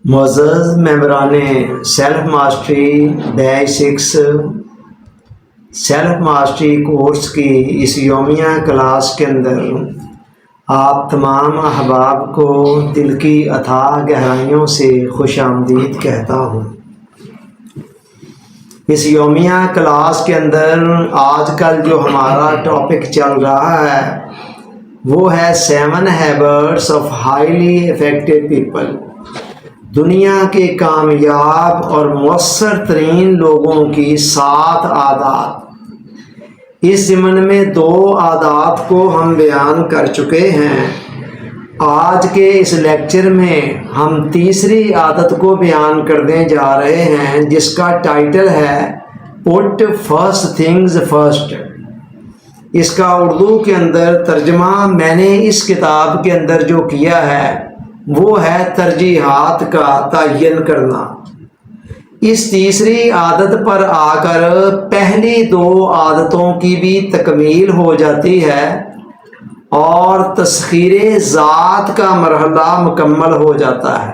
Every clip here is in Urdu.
معزز ممبران سیلف ماسٹری بیچ 6 سیلف ماسٹری کورس کی اس یومیہ کلاس کے اندر آپ تمام احباب کو دل کی اتھاہ گہرائیوں سے خوش آمدید کہتا ہوں۔ اس یومیہ کلاس کے اندر آج کل جو ہمارا ٹاپک چل رہا ہے وہ ہے 7 habits of highly effective people, دنیا کے کامیاب اور مؤثر ترین لوگوں کی 7 عادات۔ اس ضمن میں 2 عادات کو ہم بیان کر چکے ہیں۔ آج کے اس لیکچر میں ہم تیسری عادت کو بیان کرنے جا رہے ہیں جس کا ٹائٹل ہے پٹ فرسٹ تھنگز فرسٹ۔ اس کا اردو کے اندر ترجمہ میں نے اس کتاب کے اندر جو کیا ہے وہ ہے ترجیحات کا تعین کرنا۔ اس تیسری عادت پر آ کر پہلی 2 عادتوں کی بھی تکمیل ہو جاتی ہے اور تسخیر ذات کا مرحلہ مکمل ہو جاتا ہے۔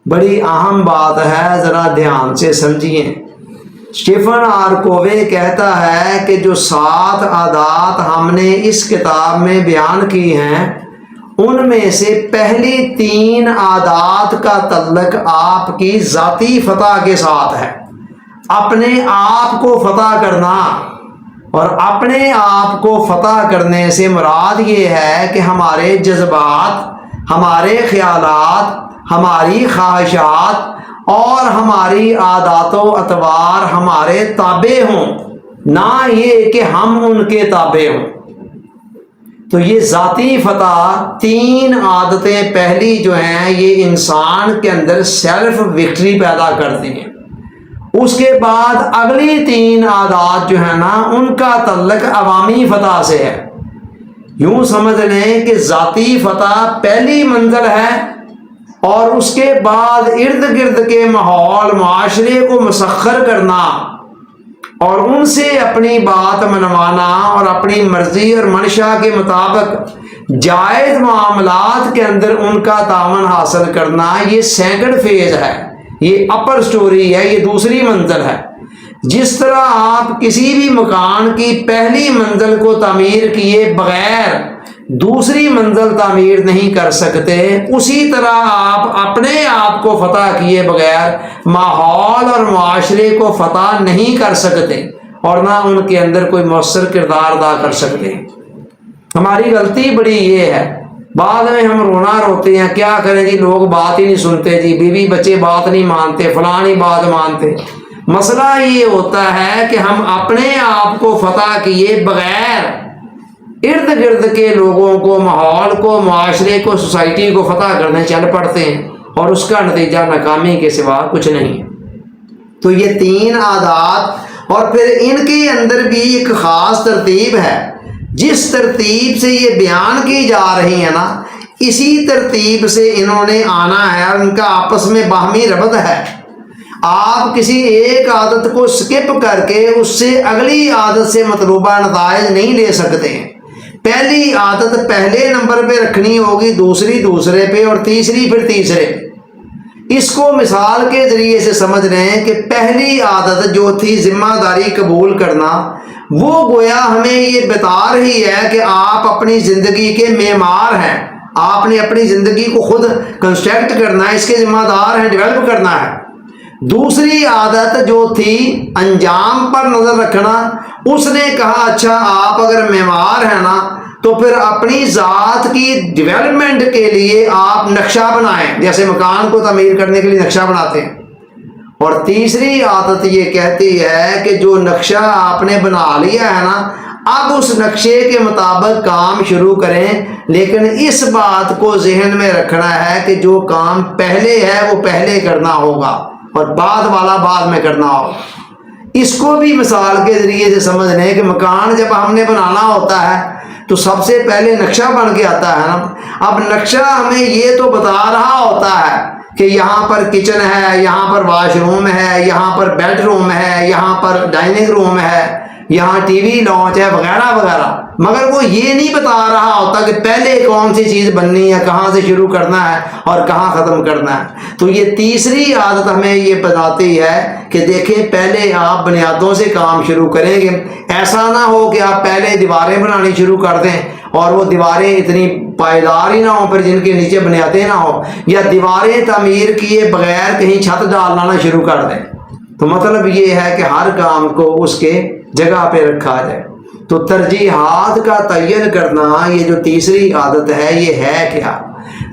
بڑی اہم بات ہے، ذرا دھیان سے سمجھیے۔ اسٹیفن آر کووے کہتا ہے کہ جو 7 عادات ہم نے اس کتاب میں بیان کی ہیں ان میں سے پہلی 3 عادات کا تعلق آپ کی ذاتی فتح کے ساتھ ہے۔ اپنے آپ کو فتح کرنا، اور اپنے آپ کو فتح کرنے سے مراد یہ ہے کہ ہمارے جذبات، ہمارے خیالات، ہماری خواہشات اور ہماری عادات و اطوار ہمارے تابع ہوں، نہ یہ کہ ہم ان کے تابع ہوں۔ تو یہ ذاتی فتح 3 عادتیں پہلی جو ہیں یہ انسان کے اندر سیلف وکٹری پیدا کرتی ہیں۔ اس کے بعد اگلی 3 عادات جو ہیں نا ان کا تعلق عوامی فتح سے ہے۔ یوں سمجھ لیں کہ ذاتی فتح پہلی منزل ہے اور اس کے بعد ارد گرد کے ماحول معاشرے کو مسخر کرنا اور ان سے اپنی بات منوانا اور اپنی مرضی اور منشا کے مطابق جائز معاملات کے اندر ان کا تعاون حاصل کرنا، یہ سیکنڈ فیز ہے، یہ اپر سٹوری ہے، یہ دوسری منزل ہے۔ جس طرح آپ کسی بھی مکان کی پہلی منزل کو تعمیر کیے بغیر دوسری منزل تعمیر نہیں کر سکتے، اسی طرح آپ اپنے آپ کو فتح کیے بغیر ماحول اور معاشرے کو فتح نہیں کر سکتے اور نہ ان کے اندر کوئی مؤثر کردار ادا کر سکتے۔ ہماری غلطی بڑی یہ ہے، بعد میں ہم رونا روتے ہیں، کیا کریں جی لوگ بات ہی نہیں سنتے، جی بیوی بچے بات نہیں مانتے، فلاں نہیں بات مانتے۔ مسئلہ یہ ہوتا ہے کہ ہم اپنے آپ کو فتح کیے بغیر ارد گرد کے لوگوں کو، ماحول کو، معاشرے کو، سوسائٹی کو فتح کرنے چل پڑتے ہیں اور اس کا نتیجہ ناکامی کے سوا کچھ نہیں۔ تو یہ 3 عادات اور پھر ان کے اندر بھی ایک خاص ترتیب ہے۔ جس ترتیب سے یہ بیان کی جا رہی ہے نا اسی ترتیب سے انہوں نے آنا ہے اور ان کا آپس میں باہمی ربط ہے۔ آپ کسی ایک عادت کو سکپ کر کے اس سے اگلی عادت سے مطلوبہ نتائج نہیں لے سکتے۔ پہلی عادت پہلے نمبر پہ رکھنی ہوگی، دوسری دوسرے پہ اور تیسری پھر تیسرے پہ۔ اس کو مثال کے ذریعے سے سمجھ رہے ہیں کہ پہلی عادت جو تھی ذمہ داری قبول کرنا، وہ گویا ہمیں یہ بتا رہی ہے کہ آپ اپنی زندگی کے معمار ہیں، آپ نے اپنی زندگی کو خود کنسٹرکٹ کرنا ہے، اس کے ذمہ دار ہیں، ڈیولپ کرنا ہے۔ دوسری عادت جو تھی انجام پر نظر رکھنا، اس نے کہا اچھا آپ اگر معمار ہیں نا تو پھر اپنی ذات کی ڈیولپمنٹ کے لیے آپ نقشہ بنائیں، جیسے مکان کو تعمیر کرنے کے لیے نقشہ بناتے ہیں۔ اور تیسری عادت یہ کہتی ہے کہ جو نقشہ آپ نے بنا لیا ہے نا اب اس نقشے کے مطابق کام شروع کریں، لیکن اس بات کو ذہن میں رکھنا ہے کہ جو کام پہلے ہے وہ پہلے کرنا ہوگا اور بعد والا بعد میں کرنا ہوگا۔ اس کو بھی مثال کے ذریعے سے سمجھ لیں کہ مکان جب ہم نے بنانا ہوتا ہے تو سب سے پہلے نقشہ بن کے آتا ہے نا۔ اب نقشہ ہمیں یہ تو بتا رہا ہوتا ہے کہ یہاں پر کچن ہے، یہاں پر واش روم ہے، یہاں پر بیڈ روم ہے، یہاں پر ڈائننگ روم ہے، یہاں ٹی وی لانچ ہے وغیرہ وغیرہ، مگر وہ یہ نہیں بتا رہا ہوتا کہ پہلے کون سی چیز بننی ہے، کہاں سے شروع کرنا ہے اور کہاں ختم کرنا ہے۔ تو یہ تیسری عادت ہمیں یہ بتاتی ہے کہ دیکھیں پہلے آپ بنیادوں سے کام شروع کریں گے، ایسا نہ ہو کہ آپ پہلے دیواریں بنانی شروع کر دیں اور وہ دیواریں اتنی پائیدار ہی نہ ہوں پھر جن کے نیچے بنیادیں نہ ہوں، یا دیواریں تعمیر کیے بغیر کہیں چھت ڈالنا نہ شروع کر دیں۔ تو مطلب یہ ہے کہ ہر کام کو اس کے جگہ پہ رکھا جائے۔ تو ترجیحات کا تعین کرنا، یہ جو تیسری عادت ہے یہ ہے کیا؟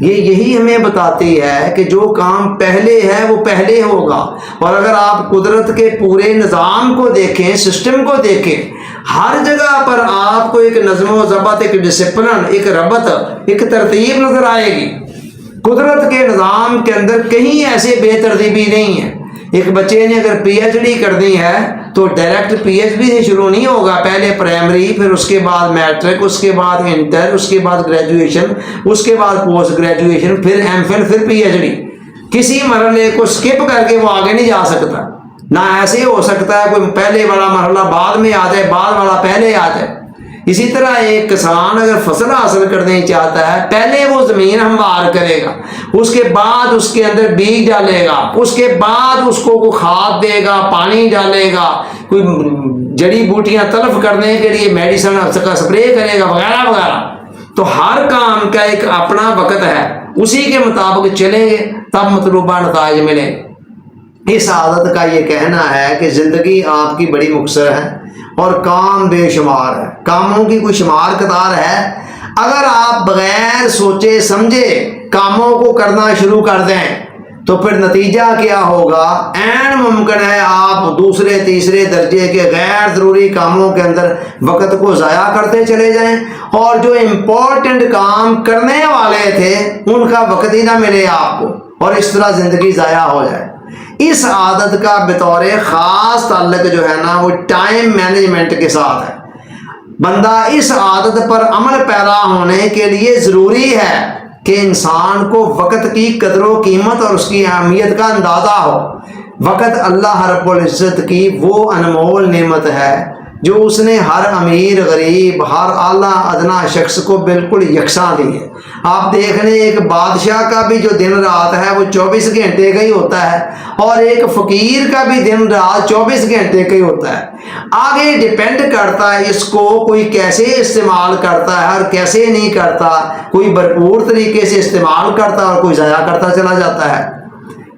یہ یہی ہمیں بتاتی ہے کہ جو کام پہلے ہے وہ پہلے ہوگا۔ اور اگر آپ قدرت کے پورے نظام کو دیکھیں، سسٹم کو دیکھیں، ہر جگہ پر آپ کو ایک نظم و ضبط، ایک ڈسپلن، ایک ربط، ایک ترتیب نظر آئے گی۔ قدرت کے نظام کے اندر کہیں ایسے بے ترتیبی نہیں ہے۔ ایک بچے نے اگر پی ایچ ڈی کرنی ہے تو ڈائریکٹ پی ایچ ڈی سے شروع نہیں ہوگا، پہلے پرائمری، پھر اس کے بعد میٹرک، اس کے بعد انٹر، اس کے بعد گریجویشن، اس کے بعد پوسٹ گریجویشن، پھر ایم فل، پھر پی ایچ ڈی۔ کسی مرحلے کو سکپ کر کے وہ آگے نہیں جا سکتا۔ نہ ایسے ہو سکتا ہے کوئی پہلے والا مرحلہ بعد میں آ جائے، بعد والا پہلے آ جائے۔ اسی طرح ایک کسان اگر فصل حاصل کرنا چاہتا ہے، پہلے وہ زمین ہموار کرے گا، اس کے بعد اس کے اندر بیج ڈالے گا، اس کے بعد اس کو کھاد دے گا، پانی ڈالے گا، کوئی جڑی بوٹیاں تلف کرنے کے لیے میڈیسن کا سپرے کرے گا، وغیرہ وغیرہ۔ تو ہر کام کا ایک اپنا وقت ہے، اسی کے مطابق چلیں گے تب مطلوبہ نتائج ملیں گے۔ اس عادت کا یہ کہنا ہے کہ زندگی آپ کی بڑی مختصر ہے اور کام بے شمار ہے، کاموں کی کوئی شمار قطار ہے۔ اگر آپ بغیر سوچے سمجھے کاموں کو کرنا شروع کر دیں تو پھر نتیجہ کیا ہوگا؟ عین ممکن ہے آپ دوسرے تیسرے درجے کے غیر ضروری کاموں کے اندر وقت کو ضائع کرتے چلے جائیں، اور جو امپورٹنٹ کام کرنے والے تھے ان کا وقت ہی نہ ملے آپ کو، اور اس طرح زندگی ضائع ہو جائے۔ اس عادت کا بطور خاص تعلق جو ہے نا وہ ٹائم مینجمنٹ کے ساتھ ہے۔ بندہ اس عادت پر عمل پیرا ہونے کے لیے ضروری ہے کہ انسان کو وقت کی قدر و قیمت اور اس کی اہمیت کا اندازہ ہو۔ وقت اللہ رب العزت کی وہ انمول نعمت ہے جو اس نے ہر امیر غریب، ہر اعلیٰ ادنا شخص کو بالکل یکساں دی ہے۔ آپ دیکھ لیں ایک بادشاہ کا بھی جو دن رات ہے وہ 24 گھنٹے کا ہی ہوتا ہے، اور ایک فقیر کا بھی دن رات 24 گھنٹے کا ہی ہوتا ہے۔ آگے ڈیپینڈ کرتا ہے اس کو کوئی کیسے استعمال کرتا ہے اور کیسے نہیں کرتا، کوئی بھرپور طریقے سے استعمال کرتا ہے اور کوئی ضائع کرتا چلا جاتا ہے۔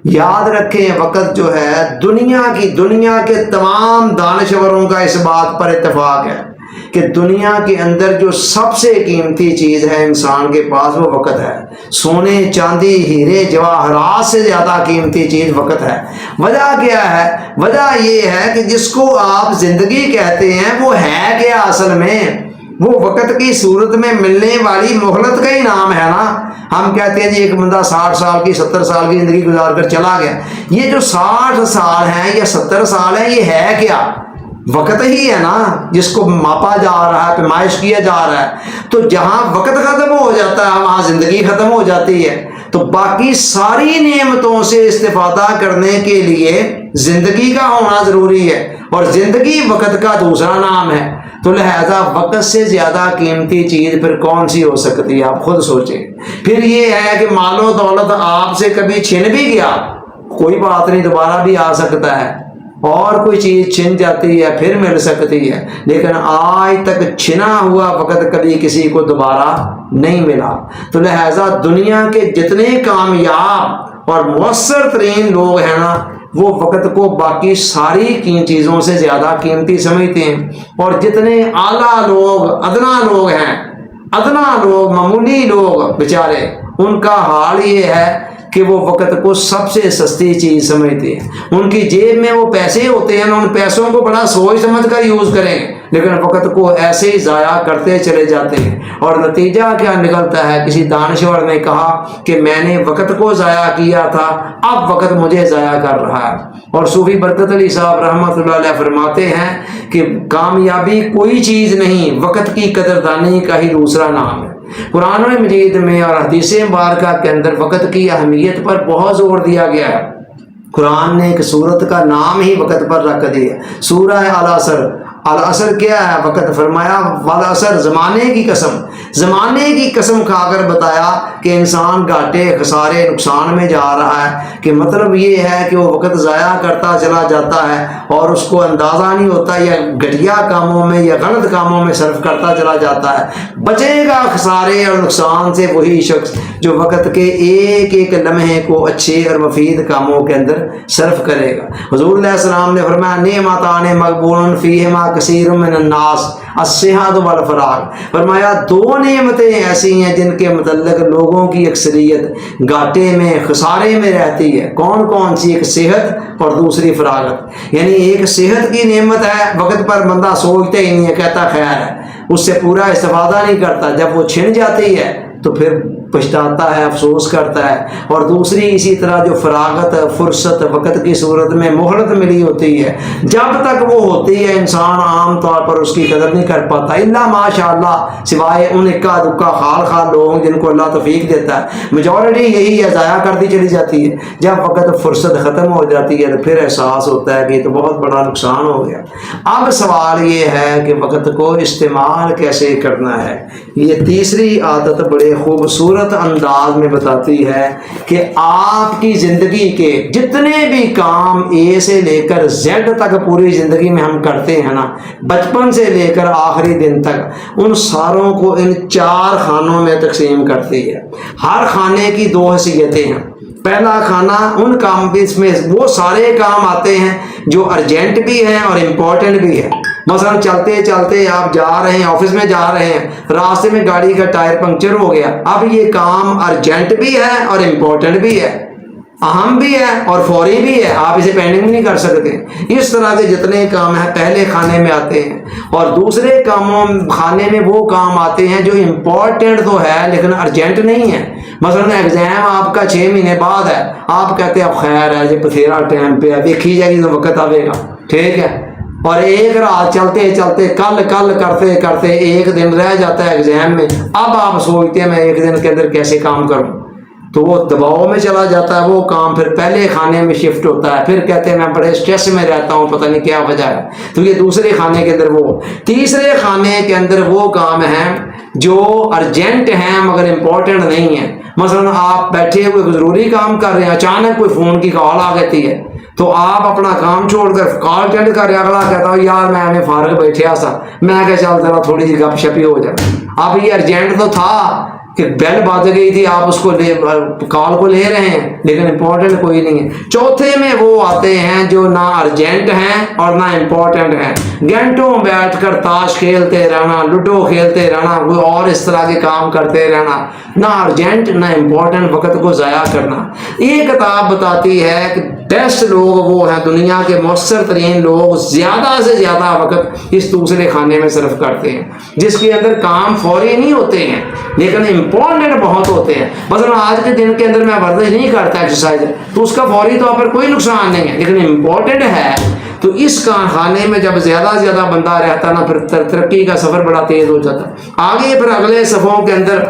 یاد رکھیں وقت جو ہے دنیا کے تمام دانشوروں کا اس بات پر اتفاق ہے کہ دنیا کے اندر جو سب سے قیمتی چیز ہے انسان کے پاس وہ وقت ہے۔ سونے چاندی ہیرے جواہرات سے زیادہ قیمتی چیز وقت ہے۔ وجہ کیا ہے؟ وجہ یہ ہے کہ جس کو آپ زندگی کہتے ہیں وہ ہے کیا اصل میں؟ وہ وقت کی صورت میں ملنے والی مہلت کا ہی نام ہے نا۔ ہم کہتے ہیں جی ایک بندہ 60 سال کی 70 سال کی زندگی گزار کر چلا گیا، یہ جو 60 سال ہیں یا 70 سال ہیں یہ ہے کیا؟ وقت ہی ہے نا جس کو ماپا جا رہا ہے، پیمائش کیا جا رہا ہے۔ تو جہاں وقت ختم ہو جاتا ہے وہاں زندگی ختم ہو جاتی ہے۔ تو باقی ساری نعمتوں سے استفادہ کرنے کے لیے زندگی کا ہونا ضروری ہے، اور زندگی وقت کا دوسرا نام ہے۔ تو لہذا وقت سے زیادہ قیمتی چیز پھر کون سی ہو سکتی ہے؟ آپ خود سوچیں۔ پھر یہ ہے کہ مال و دولت آپ سے کبھی چھن بھی گیا، کوئی بات نہیں، دوبارہ بھی آ سکتا ہے، اور کوئی چیز چھن جاتی ہے پھر مل سکتی ہے، لیکن آج تک چھنا ہوا وقت کبھی کسی کو دوبارہ نہیں ملا۔ تو لہذا دنیا کے جتنے کامیاب اور مؤثر ترین لوگ ہیں نا وہ وقت کو باقی ساری چیزوں سے زیادہ قیمتی سمجھتے ہیں، اور جتنے اعلیٰ لوگ، ادنا لوگ، معمولی لوگ بیچارے، ان کا حال یہ ہے کہ وہ وقت کو سب سے سستی چیز سمجھتے ہیں۔ ان کی جیب میں وہ پیسے ہوتے ہیں، ان پیسوں کو بڑا سوچ سمجھ کر یوز کریں، لیکن وقت کو ایسے ہی ضائع کرتے چلے جاتے ہیں۔ اور نتیجہ کیا نکلتا ہے؟ کسی دانشور نے کہا کہ میں نے وقت کو ضائع کیا تھا، اب وقت مجھے ضائع کر رہا ہے۔ اور صوفی برکت علی صاحب رحمۃ اللہ علیہ فرماتے ہیں کہ کامیابی کوئی چیز نہیں، وقت کی قدردانی کا ہی دوسرا نام ہے۔ قرآن مجید میں اور حدیث مبارکہ کے اندر وقت کی اہمیت پر بہت زور دیا گیا ہے۔ قرآن نے ایک سورت کا نام ہی وقت پر رکھ دیا، سورہ العصر، العصر کیا ہے؟ وقت فرمایا والعصر، زمانے کی قسم، زمانے کی قسم کھا کر بتایا کہ انسان گھاٹے خسارے نقصان میں جا رہا ہے، کہ مطلب یہ ہے کہ وہ وقت ضائع کرتا چلا جاتا ہے اور اس کو اندازہ نہیں ہوتا، یا گھٹیا کاموں میں یا غلط کاموں میں صرف کرتا چلا جاتا ہے۔ بچے گا خسارے اور نقصان سے وہی شخص جو وقت کے ایک ایک لمحے کو اچھے اور مفید کاموں کے اندر صرف کرے گا۔ حضور علیہ السلام نے فرمایا نعمتان مغبون فیہما کثیر من الناس الصحت والفراغ، فرمایا دو نعمتیں ایسی ہیں جن کے متعلق لوگوں کی اکثریت گھاٹے میں خسارے میں رہتی ہے۔ کون کون سی؟ ایک صحت اور دوسری فراغت۔ یعنی ایک صحت کی نعمت ہے، وقت پر بندہ سوچتا ہی نہیں ہے، کہتا خیر ہے، اس سے پورا استفادہ نہیں کرتا، جب وہ چھن جاتی ہے تو پھر پچھتاتا ہے، افسوس کرتا ہے۔ اور دوسری اسی طرح جو فراغت فرصت وقت کی صورت میں مہلت ملی ہوتی ہے، جب تک وہ ہوتی ہے انسان عام طور پر اس کی قدر نہیں کر پاتا، الا ماشاء اللہ، سوائے ان اکا دکا خال خال لوگ جن کو اللہ توفیق دیتا ہے۔ میجورٹی یہی ہے، ضائع کرتی چلی جاتی ہے۔ جب وقت فرصت ختم ہو جاتی ہے تو پھر احساس ہوتا ہے کہ یہ تو بہت بڑا نقصان ہو گیا۔ اب سوال یہ ہے کہ وقت کو استعمال کیسے کرنا ہے۔ یہ تیسری عادت بڑے خوبصورت انداز میں بتاتی ہے کہ آپ کی زندگی کے جتنے بھی کام اے سے لے کر زیڈ تک پوری زندگی میں ہم کرتے ہیں نا، بچپن سے لے کر آخری دن تک، ان ساروں کو ان 4 خانوں میں تقسیم کرتی ہے۔ ہر خانے کی 2 حیثیتیں ہیں۔ پہلا کھانا ان کام میں وہ سارے کام آتے ہیں جو ارجنٹ بھی ہیں اور امپورٹنٹ بھی ہے۔ مثلا چلتے چلتے آپ جا رہے ہیں، آفس میں جا رہے ہیں، راستے میں گاڑی کا ٹائر پنکچر ہو گیا، اب یہ کام ارجنٹ بھی ہے اور امپورٹنٹ بھی ہے، اہم بھی ہے اور فوری بھی ہے، آپ اسے پینڈنگ نہیں کر سکتے۔ اس طرح کے جتنے کام ہیں پہلے کھانے میں آتے ہیں، اور دوسرے کھانے میں وہ کام آتے ہیں جو امپورٹنٹ تو ہے لیکن ارجنٹ نہیں ہے۔ مثلا ایگزام آپ کا 6 مہینے بعد ہے، آپ کہتے ہیں اب خیر ہے، یہ بتھیرا ٹائم پہ ہے، دیکھی جائے گی تو وقت آئے گا، ٹھیک ہے، اور ایک رات چلتے چلتے کل کرتے کرتے ایک دن رہ جاتا ہے ایگزام میں، اب آپ سوچتے ہیں میں ایک دن کے اندر کیسے کام کروں، تو وہ دباؤ میں چلا جاتا ہے، وہ کام پھر پہلے کھانے میں شفٹ ہوتا ہے، پھر کہتے ہیں میں بڑے اسٹریس میں رہتا ہوں، پتہ نہیں کیا وجہ ہے، تو یہ دوسرے کھانے کے اندر وہ۔ تیسرے کھانے کے اندر وہ کام ہیں جو ارجنٹ ہیں مگر امپورٹنٹ نہیں ہیں۔ مثلا آپ بیٹھے ہوئے ضروری کام کر رہے ہیں، اچانک کوئی فون کی کال آ جاتی ہے، تو آپ اپنا کام چھوڑ کر کال اٹینڈ کر رہے ہیں، اگلا کہتا ہوں یار میں ہمیں فارغ بیٹھے سا، میں کہ چل ذرا تھوڑی سی گپ شپی ہو جائے۔ اب یہ ارجنٹ تو تھا کہ بیل بج گئی تھی، آپ اس کو کال کو لے رہے ہیں لیکن امپورٹنٹ کوئی نہیں ہے۔ چوتھے میں وہ آتے ہیں جو نہ ارجنٹ ہیں اور نہ امپورٹنٹ ہیں، گھنٹوں بیٹھ کر تاش کھیلتے رہنا، لوڈو کھیلتے رہنا، کوئی اور اس طرح کے کام کرتے رہنا، نہ ارجنٹ نہ امپورٹنٹ، وقت کو ضائع کرنا۔ یہ کتاب بتاتی ہے کہ بیسٹ لوگ وہ ہیں، دنیا کے مؤثر ترین لوگ زیادہ سے زیادہ وقت اس دوسرے کھانے میں صرف کرتے ہیں، جس کے اندر کام فوری نہیں ہوتے ہیں لیکن امپورٹنٹ بہت ہوتے ہیں۔ مثلا آج کے دن کے اندر میں ورزش نہیں کرتا، ایکسرسائز، تو اس کا فوری طور پر کوئی نقصان نہیں ہے لیکن امپورٹنٹ ہے، تو اس کھانے میں جب زیادہ سے زیادہ بندہ رہتا نا، پھر ترقی کا سفر بڑا تیز ہو جاتا۔ آگے پھر اگلے صفحوں کے اندر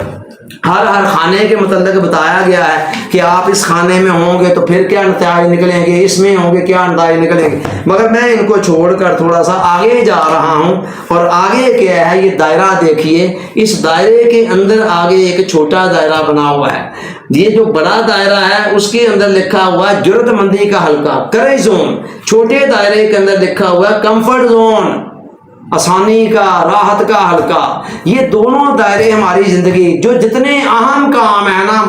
ہر کھانے کے متعلق بتایا گیا ہے کہ آپ اس کھانے میں ہوں گے تو پھر کیا نتائج نکلیں گے، اس میں ہوں گے کیا نتائج نکلیں گے، مگر میں ان کو چھوڑ کر تھوڑا سا آگے جا رہا ہوں۔ اور آگے کیا ہے، یہ دائرہ دیکھیے، اس دائرے کے اندر آگے ایک چھوٹا دائرہ بنا ہوا ہے، یہ جو بڑا دائرہ ہے اس کے اندر لکھا ہوا ہے جرات مندی کا حلقہ، کریج زون۔ چھوٹے دائرے کے اندر لکھا ہوا ہے کمفرٹ زون، آسانی کا، راحت کا حلقہ۔ یہ دونوں دائرے ہماری زندگی، جو جتنے اہم کام ہیں نا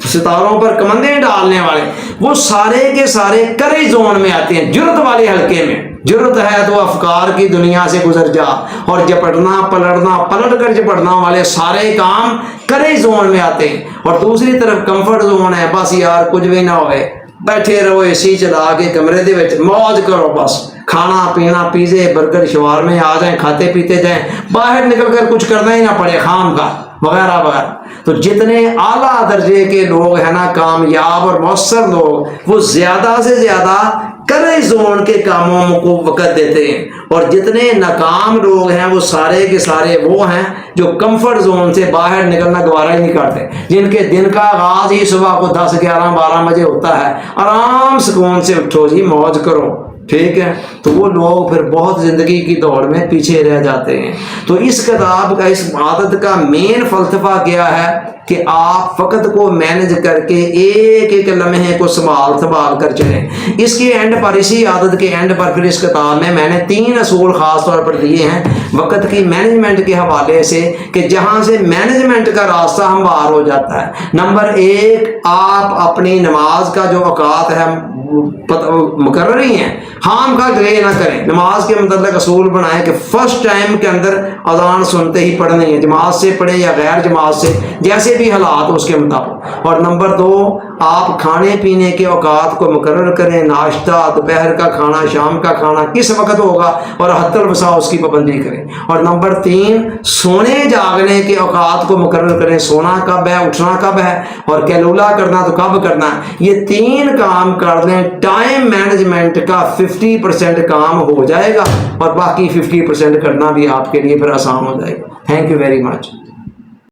ستاروں پر کمندیں ڈالنے والے، وہ سارے کے سارے کریج زون میں آتے ہیں، جرات والے حلقے میں۔ جرات ہے تو افکار کی دنیا سے گزر جا، اور جپٹنا پلٹنا، پلٹ کر جپٹنا والے سارے کام کریج زون میں آتے ہیں۔ اور دوسری طرف کمفرٹ زون ہے، بس یار کچھ بھی نہ ہوئے، بیٹھے رہو اے سی چلا کے کمرے دے وچ، موج کرو، بس کھانا پینا، پیزے برگر شوارمے آ جائیں، کھاتے پیتے جائیں، باہر نکل کر کچھ کرنا ہی نہ پڑے، خام کا وغیرہ وغیرہ۔ تو جتنے اعلیٰ درجے کے لوگ ہیں نا، کامیاب اور مؤثر لوگ، وہ زیادہ سے زیادہ کریج زون کے کاموں کو وقت دیتے ہیں، اور جتنے ناکام لوگ ہیں وہ سارے کے سارے وہ ہیں جو کمفرٹ زون سے باہر نکلنا گوارا ہی نہیں کرتے، جن کے دن کا آغاز ہی صبح کو 10 11 12 بجے ہوتا ہے، آرام سکون سے اٹھو جی، موج کرو، ٹھیک ہے، تو وہ لوگ پھر بہت زندگی کی دوڑ میں پیچھے رہ جاتے ہیں. تو اس کتاب کا، اس عادت کا مین فلسفہ کیا ہے کہ آپ وقت کو مینج کر کے ایک ایک لمحے کو سنبھال کر چلیں. اس کے اینڈ پر، اسی عادت کے اینڈ پر پھر اس کتاب میں نے 3 اصول خاص طور پر دیے ہیں وقت کی مینجمنٹ کے حوالے سے، کہ جہاں سے مینجمنٹ کا راستہ ہموار ہو جاتا ہے. نمبر 1، آپ اپنی نماز کا جو اوقات ہے مقرر ہی ہیں، خام کا ڈیلے نہ کریں. نماز کے متعلق اصول بنائیں کہ فرسٹ ٹائم کے اندر اذان سنتے ہی پڑھنی ہے، جماعت سے پڑھیں یا غیر جماعت سے، جیسے بھی حالات اس کے مطابق. اور نمبر 2، آپ کھانے پینے کے اوقات کو مقرر کریں، ناشتہ، دوپہر کا کھانا، شام کا کھانا کس وقت ہوگا اور حتی الوسع اس کی پابندی کریں. اور نمبر 3، سونے جاگنے کے اوقات کو مقرر کریں، سونا کب ہے، اٹھنا کب ہے، اور کیلولا کرنا تو کب کرنا ہے. یہ 3 کام کر لیں، ٹائم مینجمنٹ کا 50% کام ہو جائے گا، اور باقی 50% کرنا بھی آپ کے لیے پھر آسان ہو جائے گا. Thank you very much.